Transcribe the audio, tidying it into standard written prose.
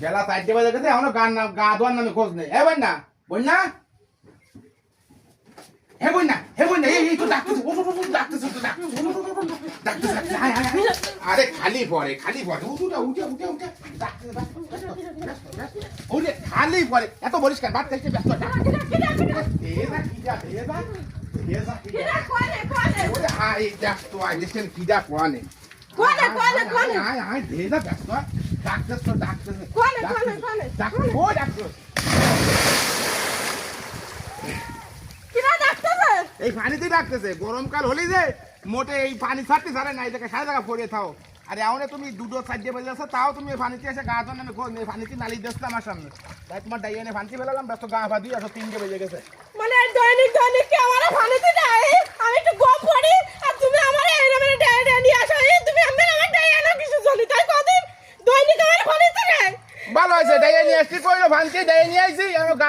বেলা 4টে বাজে গেছে এখনো গা ধোয়ার নামে খোঁজ নেই। এ বন্যা বন্যা হে বন্যা এই তো ডাকতেছে ডাকতেছে আরে খালি পড়ে উঠে খালি পড়ে এত পরিষ্কার বাদ থেকে ব্যস্ত কিডা কোয়ানে এই পানিতেই ডাকতেছে গরমকাল হলি যে মোটে এই পানি ছাড়তে ছাড়ে নাই দেখে সারা জায়গা পড়ে থাও। আরে এমন তুমি দুটো 4টে বাজে আছো তাও তুমি এই পানিতে এসে গা ধোয়ার নামে খোঁজ নেই। পানিতে নালি দেখছো আমার সামনে তাই তোমার ডাইয়া নিয়ে পানিতে ফেলালাম ব্যস্ত গা ভা দিয়ে আসো 3টে বেজে গেছে। মানে দৈনিক কি আমার পানিতে যায় আমি একটু গপ করি আর তুমি আমার এই ডাইয়া নিয়ে আসো তুমি আমার ডাইয়া না কিছু চলি তাই কদিন দৈনিক আমার পানিতে যায়। ভালো হয়েছে ডাইয়া নিয়ে আসছি কইলো পানিতে ডাইয়া নিয়ে আইছি আমার গা